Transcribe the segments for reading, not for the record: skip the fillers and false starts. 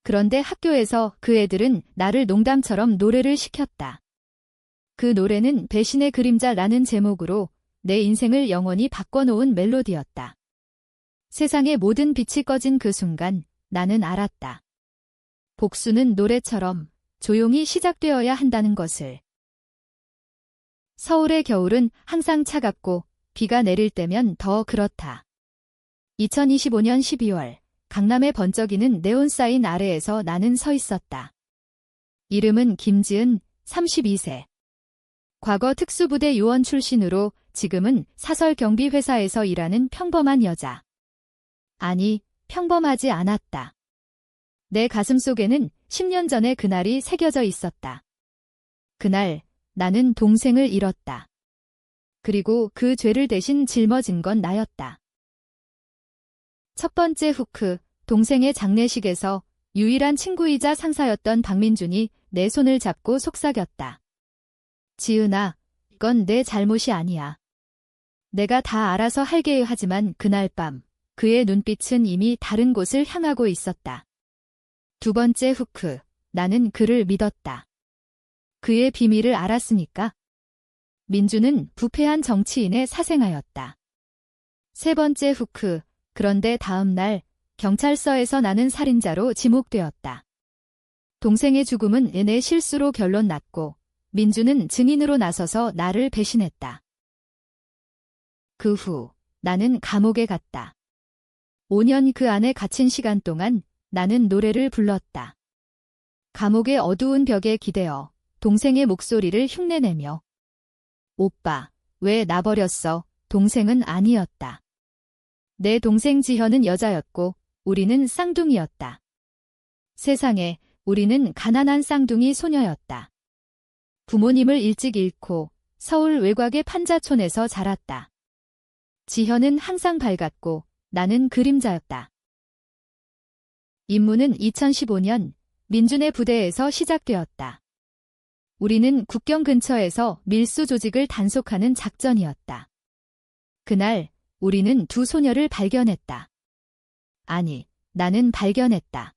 그런데 학교에서 그 애들은 나를 농담처럼 노래를 시켰다. 그 노래는 배신의 그림자라는 제목으로 내 인생을 영원히 바꿔놓은 멜로디였다. 세상의 모든 빛이 꺼진 그 순간 나는 알았다. 복수는 노래처럼 조용히 시작되어야 한다는 것을. 서울의 겨울은 항상 차갑고 비가 내릴 때면 더 그렇다. 2025년 12월 강남의 번쩍이는 네온사인 아래에서 나는 서 있었다. 이름은 김지은, 32세. 과거 특수부대 요원 출신으로 지금은 사설경비회사에서 일하는 평범한 여자. 아니, 평범하지 않았다. 내 가슴 속에는 10년 전의 그날이 새겨져 있었다. 그날 나는 동생을 잃었다. 그리고 그 죄를 대신 짊어진 건 나였다. 첫 번째 후크, 동생의 장례식에서 유일한 친구이자 상사였던 박민준이 내 손을 잡고 속삭였다. 지은아, 이건 내 잘못이 아니야. 내가 다 알아서 할게 하지만 그날 밤 그의 눈빛은 이미 다른 곳을 향하고 있었다. 두 번째 후크, 나는 그를 믿었다. 그의 비밀을 알았으니까. 민주는 부패한 정치인의 사생아였다. 세 번째 후크, 그런데 다음 날 경찰서에서 나는 살인자로 지목되었다. 동생의 죽음은 내 실수로 결론 났고 민주는 증인으로 나서서 나를 배신했다. 그 후 나는 감옥에 갔다. 5년 그 안에 갇힌 시간 동안 나는 노래를 불렀다. 감옥의 어두운 벽에 기대어 동생의 목소리를 흉내내며 오빠, 왜 나 버렸어? 동생은 아니었다. 내 동생 지현은 여자였고 우리는 쌍둥이였다. 세상에, 우리는 가난한 쌍둥이 소녀였다. 부모님을 일찍 잃고 서울 외곽의 판자촌에서 자랐다. 지현은 항상 밝았고 나는 그림자였다. 임무는 2015년 민준의 부대에서 시작되었다. 우리는 국경 근처에서 밀수 조직을 단속하는 작전이었다. 그날 우리는 두 소녀를 발견했다. 아니, 나는 발견했다.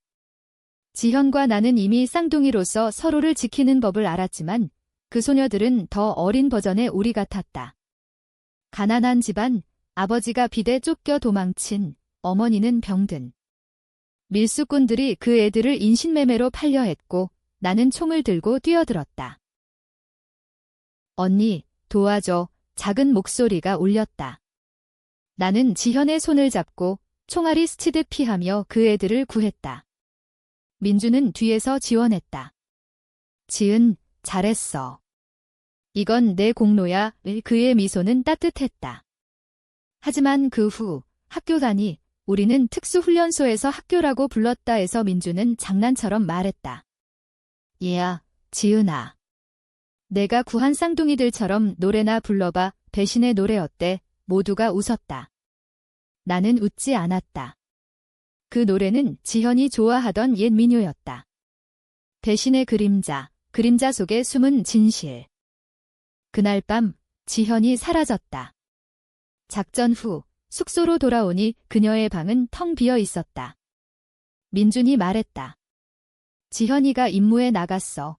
지현과 나는 이미 쌍둥이로서 서로를 지키는 법을 알았지만 그 소녀들은 더 어린 버전의 우리 같았다. 가난한 집안, 아버지가 비대 쫓겨 도망친, 어머니는 병든. 밀수꾼들이 그 애들을 인신매매로 팔려 했고 나는 총을 들고 뛰어들었다. 언니, 도와줘. 작은 목소리가 울렸다. 나는 지현의 손을 잡고 총알이 스치듯 피하며 그 애들을 구했다. 민주는 뒤에서 지원했다. 지은, 잘했어. 이건 내 공로야. 그의 미소는 따뜻했다. 하지만 그 후 학교 다니 우리는 특수훈련소에서 학교라고 불렀다 해서 민주는 장난처럼 말했다. 얘야, 지은아. 내가 구한 쌍둥이들처럼 노래나 불러봐. 배신의 노래 어때? 모두가 웃었다. 나는 웃지 않았다. 그 노래는 지현이 좋아하던 옛 민요였다. 배신의 그림자, 그림자 속에 숨은 진실. 그날 밤 지현이 사라졌다. 작전 후 숙소로 돌아오니 그녀의 방은 텅 비어 있었다. 민준이 말했다. 지현이가 임무에 나갔어.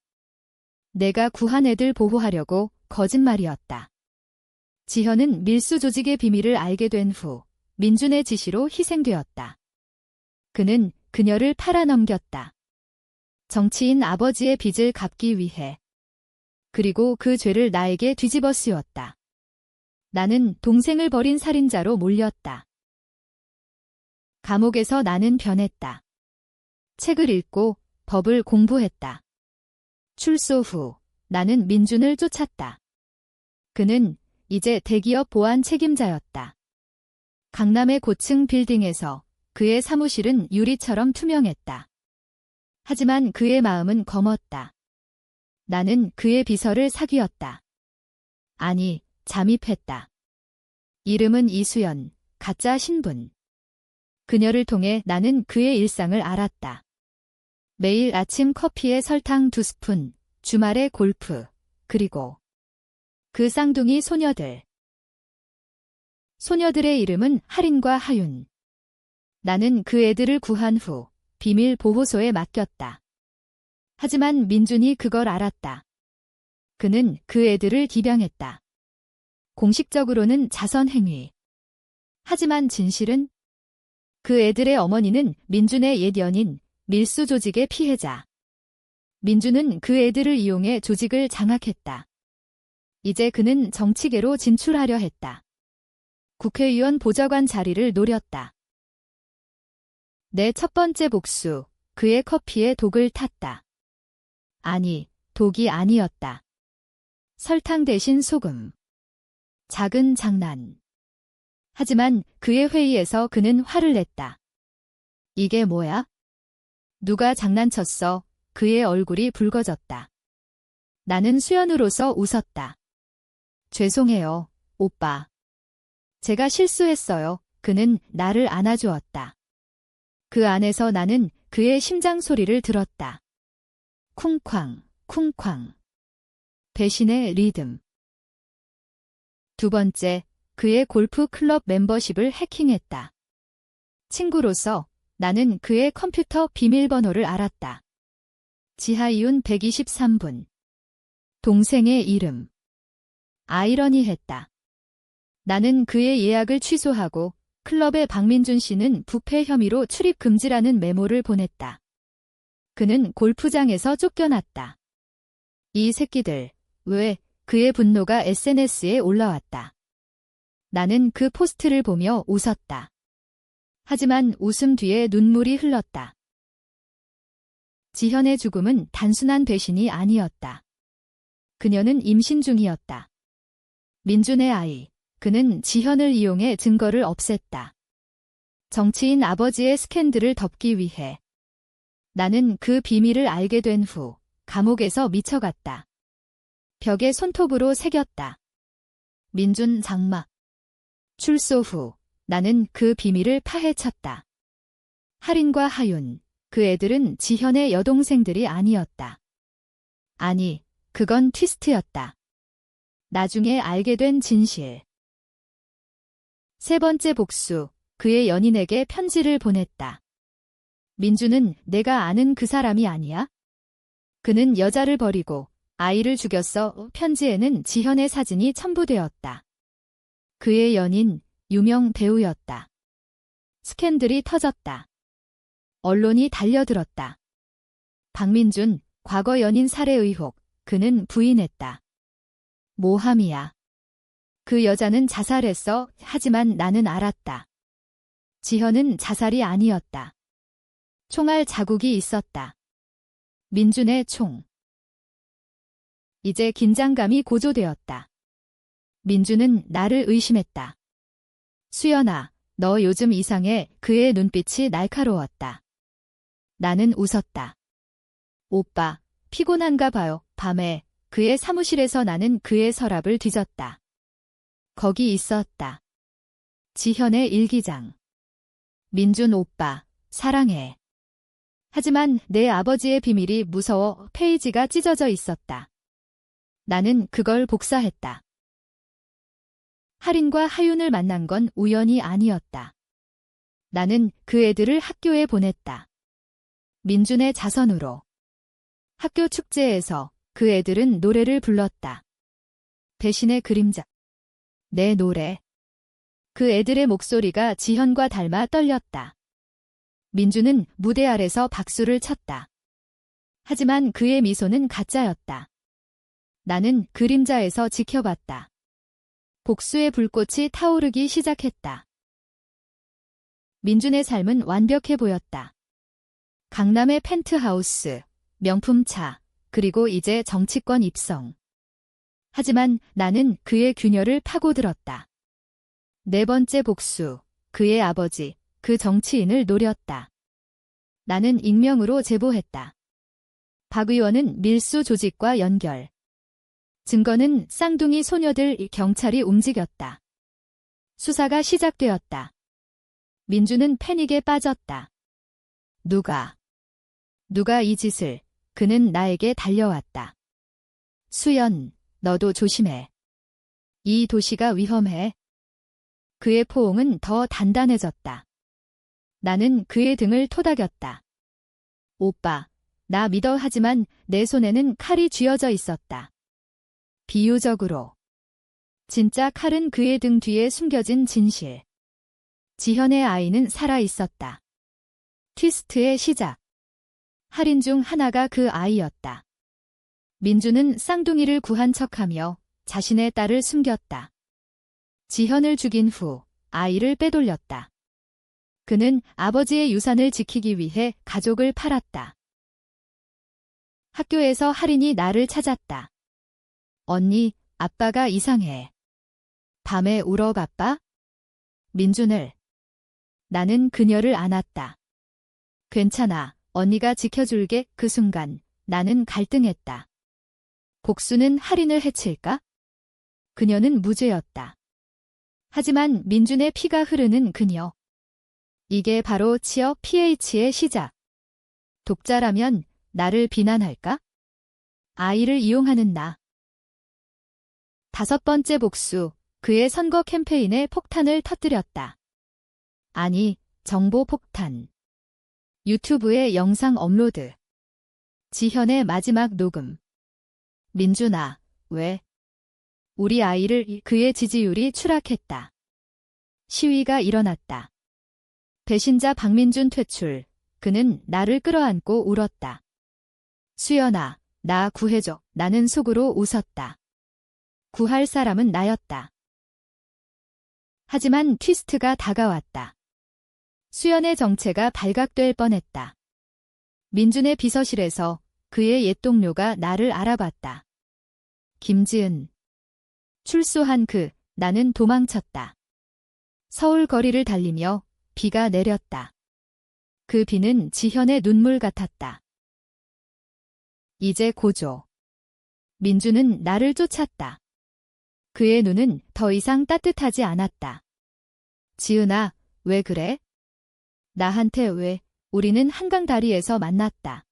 내가 구한 애들 보호하려고. 거짓말이었다. 지현은 밀수 조직의 비밀을 알게 된 후 민준의 지시로 희생되었다. 그는 그녀를 팔아넘겼다. 정치인 아버지의 빚을 갚기 위해. 그리고 그 죄를 나에게 뒤집어 씌웠다. 나는 동생을 버린 살인자로 몰렸다. 감옥에서 나는 변했다. 책을 읽고 법을 공부했다. 출소 후 나는 민준을 쫓았다. 그는 이제 대기업 보안 책임자였다. 강남의 고층 빌딩에서 그의 사무실은 유리처럼 투명했다. 하지만 그의 마음은 검었다. 나는 그의 비서를 사귀었다. 아니, 잠입했다. 이름은 이수연, 가짜 신분. 그녀를 통해 나는 그의 일상을 알았다. 매일 아침 커피에 설탕 2스푼, 주말에 골프, 그리고 그 쌍둥이 소녀들. 소녀들의 이름은 하린과 하윤. 나는 그 애들을 구한 후 비밀 보호소에 맡겼다. 하지만 민준이 그걸 알았다. 그는 그 애들을 기병했다. 공식적으로는 자선 행위. 하지만 진실은 그 애들의 어머니는 민준의 옛 연인, 밀수 조직의 피해자. 민준은 그 애들을 이용해 조직을 장악했다. 이제 그는 정치계로 진출하려 했다. 국회의원 보좌관 자리를 노렸다. 내 첫 번째 복수, 그의 커피에 독을 탔다. 아니, 독이 아니었다. 설탕 대신 소금. 작은 장난. 하지만 그의 회의에서 그는 화를 냈다. 이게 뭐야? 누가 장난쳤어? 그의 얼굴이 붉어졌다. 나는 수연으로서 웃었다. 죄송해요, 오빠. 제가 실수했어요. 그는 나를 안아주었다. 그 안에서 나는 그의 심장 소리를 들었다. 쿵쾅, 쿵쾅. 배신의 리듬. 두 번째, 그의 골프 클럽 멤버십을 해킹했다. 친구로서 나는 그의 컴퓨터 비밀번호를 알았다. 지하이온 123분. 동생의 이름. 아이러니했다. 나는 그의 예약을 취소하고 클럽에 박민준 씨는 부패 혐의로 출입 금지라는 메모를 보냈다. 그는 골프장에서 쫓겨났다. 이 새끼들, 왜? 그의 분노가 SNS에 올라왔다. 나는 그 포스트를 보며 웃었다. 하지만 웃음 뒤에 눈물이 흘렀다. 지현의 죽음은 단순한 배신이 아니었다. 그녀는 임신 중이었다. 민준의 아이, 그는 지현을 이용해 증거를 없앴다. 정치인 아버지의 스캔들을 덮기 위해. 나는 그 비밀을 알게 된 후 감옥에서 미쳐갔다. 벽에 손톱으로 새겼다. 민준 장막. 출소 후 나는 그 비밀을 파헤쳤다. 할인과 하윤, 그 애들은 지현의 여동생들이 아니었다. 아니, 그건 트위스트였다. 나중에 알게 된 진실. 세 번째 복수, 그의 연인에게 편지를 보냈다. 민주는 내가 아는 그 사람이 아니야? 그는 여자를 버리고 아이를 죽였어. 편지에는 지현의 사진이 첨부되었다. 그의 연인, 유명 배우였다. 스캔들이 터졌다. 언론이 달려들었다. 박민준, 과거 연인 살해 의혹, 그는 부인했다. 모함이야. 그 여자는 자살했어. 하지만 나는 알았다. 지현은 자살이 아니었다. 총알 자국이 있었다. 민준의 총. 이제 긴장감이 고조되었다. 민준은 나를 의심했다. 수연아, 너 요즘 이상해. 그의 눈빛이 날카로웠다. 나는 웃었다. 오빠, 피곤한가 봐요. 밤에 그의 사무실에서 나는 그의 서랍을 뒤졌다. 거기 있었다. 지현의 일기장. 민준 오빠, 사랑해. 하지만 내 아버지의 비밀이 무서워. 페이지가 찢어져 있었다. 나는 그걸 복사했다. 할인과 하윤을 만난 건 우연이 아니었다. 나는 그 애들을 학교에 보냈다. 민준의 자선으로. 학교 축제에서 그 애들은 노래를 불렀다. 배신의 그림자. 내 노래. 그 애들의 목소리가 지현과 닮아 떨렸다. 민준은 무대 아래서 박수를 쳤다. 하지만 그의 미소는 가짜였다. 나는 그림자에서 지켜봤다. 복수의 불꽃이 타오르기 시작했다. 민준의 삶은 완벽해 보였다. 강남의 펜트하우스, 명품 차, 그리고 이제 정치권 입성. 하지만 나는 그의 균열을 파고들었다. 네 번째 복수, 그의 아버지, 그 정치인을 노렸다. 나는 익명으로 제보했다. 박 의원은 밀수 조직과 연결. 증거는 쌍둥이 소녀들. 경찰이 움직였다. 수사가 시작되었다. 민주는 패닉에 빠졌다. 누가 이 짓을. 그는 나에게 달려왔다. 수연, 너도 조심해. 이 도시가 위험해. 그의 포옹은 더 단단해졌다. 나는 그의 등을 토닥였다. 오빠, 나 믿어 하지만 내 손에는 칼이 쥐어져 있었다. 비유적으로. 진짜 칼은 그의 등 뒤에 숨겨진 진실. 지현의 아이는 살아 있었다. 트위스트의 시작. 할인 중 하나가 그 아이였다. 민주는 쌍둥이를 구한 척하며 자신의 딸을 숨겼다. 지현을 죽인 후 아이를 빼돌렸다. 그는 아버지의 유산을 지키기 위해 가족을 팔았다. 학교에서 할인이 나를 찾았다. 언니, 아빠가 이상해. 밤에 울어 바빠? 민준을. 나는 그녀를 안았다. 괜찮아, 언니가 지켜줄게. 그 순간 나는 갈등했다. 복수는 할인을 해칠까? 그녀는 무죄였다. 하지만 민준의 피가 흐르는 그녀. 이게 바로 취업 PH의 시작. 독자라면 나를 비난할까? 아이를 이용하는 나. 5번째 복수. 그의 선거 캠페인에 폭탄을 터뜨렸다. 아니, 정보 폭탄. 유튜브에 영상 업로드. 지현의 마지막 녹음. 민준아, 왜? 우리 아이를. 그의 지지율이 추락했다. 시위가 일어났다. 배신자 박민준 퇴출. 그는 나를 끌어안고 울었다. 수연아, 나 구해줘. 나는 속으로 웃었다. 구할 사람은 나였다. 하지만 트위스트가 다가왔다. 수연의 정체가 발각될 뻔했다. 민준의 비서실에서 그의 옛 동료가 나를 알아봤다. 김지은. 출소한 나는 도망쳤다. 서울 거리를 달리며 비가 내렸다. 그 비는 지현의 눈물 같았다. 이제 고조. 민준은 나를 쫓았다. 그의 눈은 더 이상 따뜻하지 않았다. 지은아, 왜 그래? 나한테 왜? 우리는 한강 다리에서 만났다.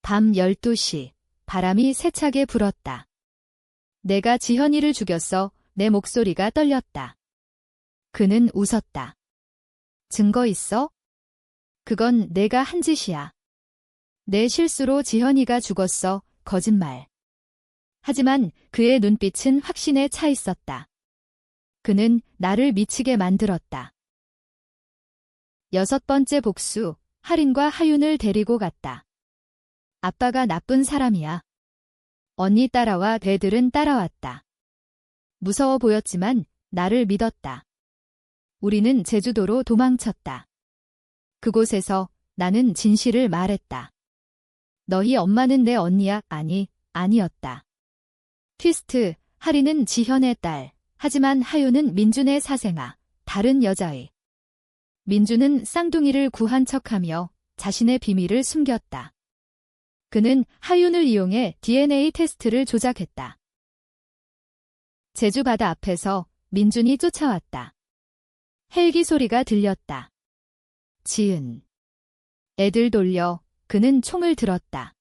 밤 12시, 바람이 세차게 불었다. 내가 지현이를 죽였어. 내 목소리가 떨렸다. 그는 웃었다. 증거 있어? 그건 내가 한 짓이야. 내 실수로 지현이가 죽었어. 거짓말. 하지만 그의 눈빛은 확신에 차 있었다. 그는 나를 미치게 만들었다. 6번째 복수. 할인과 하윤을 데리고 갔다. 아빠가 나쁜 사람이야. 언니 따라와. 애들은 따라왔다. 무서워 보였지만 나를 믿었다. 우리는 제주도로 도망쳤다. 그곳에서 나는 진실을 말했다. 너희 엄마는 내 언니야. 아니었다. 트위스트. 할인은 지현의 딸. 하지만 하윤은 민준의 사생아. 다른 여자의. 민준은 쌍둥이를 구한 척하며 자신의 비밀을 숨겼다. 그는 하윤을 이용해 DNA 테스트를 조작했다. 제주 바다 앞에서 민준이 쫓아왔다. 헬기 소리가 들렸다. 지은. 애들 돌려. 그는 총을 들었다.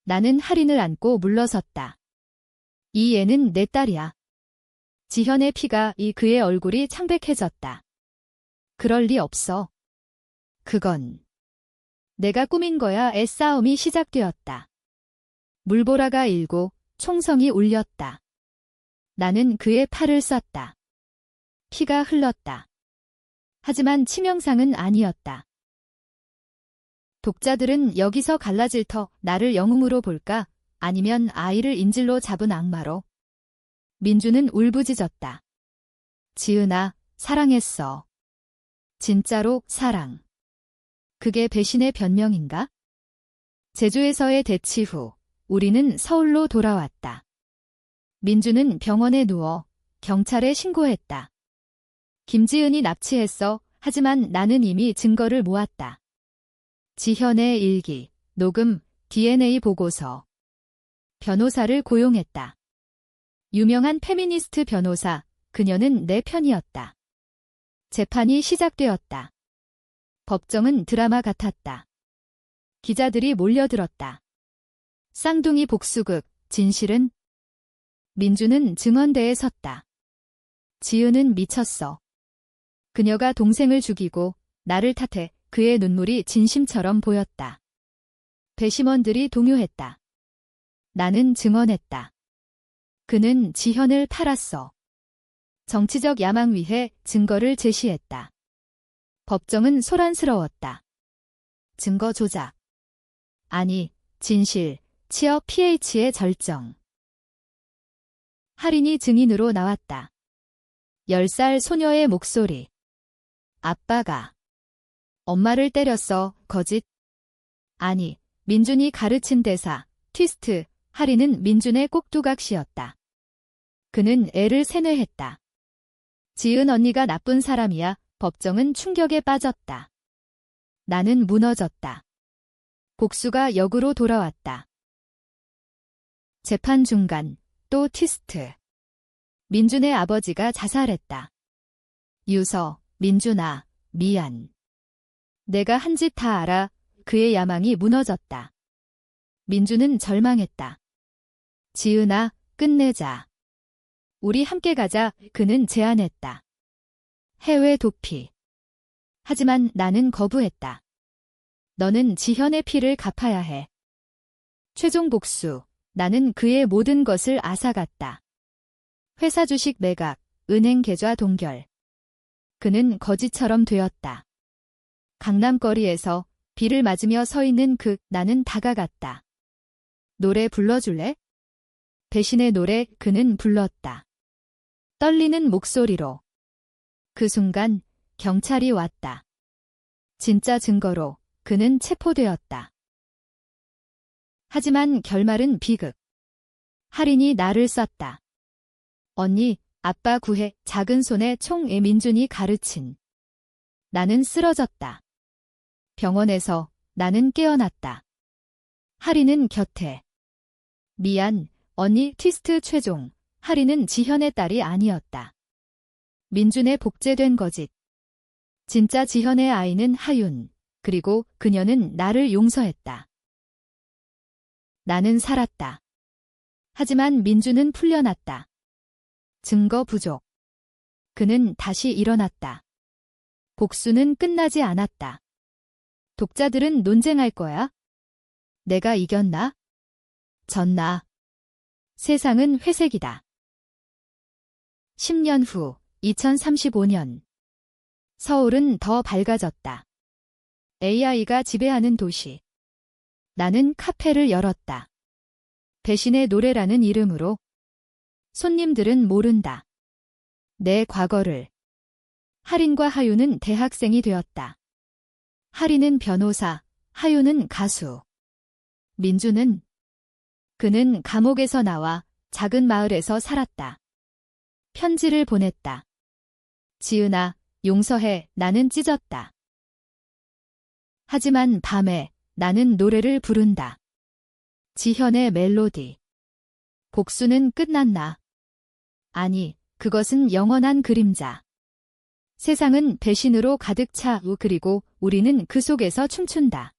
나는 할인을 안고 물러섰다. 이 애는 내 딸이야. 지현의 피가 그의 얼굴이 창백해졌다. 그럴 리 없어. 그건 내가 꾸민 거야. 애싸움이 시작되었다. 물보라가 일고 총성이 울렸다. 나는 그의 팔을 쐈다. 피가 흘렀다. 하지만 치명상은 아니었다. 독자들은 여기서 갈라질 터 나를 영웅으로 볼까? 아니면 아이를 인질로 잡은 악마로? 민준은 울부짖었다. 지은아, 사랑했어. 진짜로 사랑. 그게 배신의 변명인가? 제주에서의 대치 후 우리는 서울로 돌아왔다. 민준은 병원에 누워 경찰에 신고했다. 김지은이 납치했어. 하지만 나는 이미 증거를 모았다. 지현의 일기, 녹음, DNA 보고서. 변호사를 고용했다. 유명한 페미니스트 변호사. 그녀는 내 편이었다. 재판이 시작되었다. 법정은 드라마 같았다. 기자들이 몰려들었다. 쌍둥이 복수극, 진실은? 민준은 증언대에 섰다. 지은은 미쳤어. 그녀가 동생을 죽이고 나를 탓해. 그의 눈물이 진심처럼 보였다. 배심원들이 동요했다. 나는 증언했다. 그는 지현을 팔았어. 정치적 야망 위해 증거를 제시했다. 법정은 소란스러웠다. 증거 조작. 아니, 진실, 취업 pH의 절정. 할인이 증인으로 나왔다. 10살 소녀의 목소리. 아빠가 엄마를 때렸어, 거짓. 아니, 민준이 가르친 대사, 트위스트, 할인은 민준의 꼭두각시였다. 그는 애를 세뇌했다. 지은 언니가 나쁜 사람이야. 법정은 충격에 빠졌다. 나는 무너졌다. 복수가 역으로 돌아왔다. 재판 중간, 또 트위스트. 민준의 아버지가 자살했다. 유서, 민준아, 미안. 내가 한 짓 다 알아. 그의 야망이 무너졌다. 민준은 절망했다. 지은아, 끝내자. 우리 함께 가자. 그는 제안했다. 해외 도피. 하지만 나는 거부했다. 너는 지현의 피를 갚아야 해. 최종 복수. 나는 그의 모든 것을 앗아갔다. 회사 주식 매각, 은행 계좌 동결. 그는 거지처럼 되었다. 강남거리에서 비를 맞으며 서 있는 나는 다가갔다. 노래 불러줄래? 배신의 노래. 그는 불렀다. 떨리는 목소리로. 그 순간 경찰이 왔다. 진짜 증거로 그는 체포되었다. 하지만 결말은 비극. 할인이 나를 쐈다. 언니, 아빠 구해. 작은 손에 총에 민준이 가르친. 나는 쓰러졌다. 병원에서 나는 깨어났다. 할인은 곁에. 미안, 언니. 트위스트 최종. 할인은 지현의 딸이 아니었다. 민준의 복제된 거짓. 진짜 지현의 아이는 하윤. 그리고 그녀는 나를 용서했다. 나는 살았다. 하지만 민준은 풀려났다. 증거 부족. 그는 다시 일어났다. 복수는 끝나지 않았다. 독자들은 논쟁할 거야? 내가 이겼나? 졌나? 세상은 회색이다. 10년 후, 2035년. 서울은 더 밝아졌다. AI가 지배하는 도시. 나는 카페를 열었다. 배신의 노래라는 이름으로. 손님들은 모른다. 내 과거를. 할인과 하윤은 대학생이 되었다. 할인은 변호사, 하윤은 가수. 민준은? 그는 감옥에서 나와 작은 마을에서 살았다. 편지를 보냈다. 지은아, 용서해. 나는 찢었다. 하지만 밤에 나는 노래를 부른다. 지현의 멜로디. 복수는 끝났나? 아니, 그것은 영원한 그림자. 세상은 배신으로 가득 차. 그리고 우리는 그 속에서 춤춘다.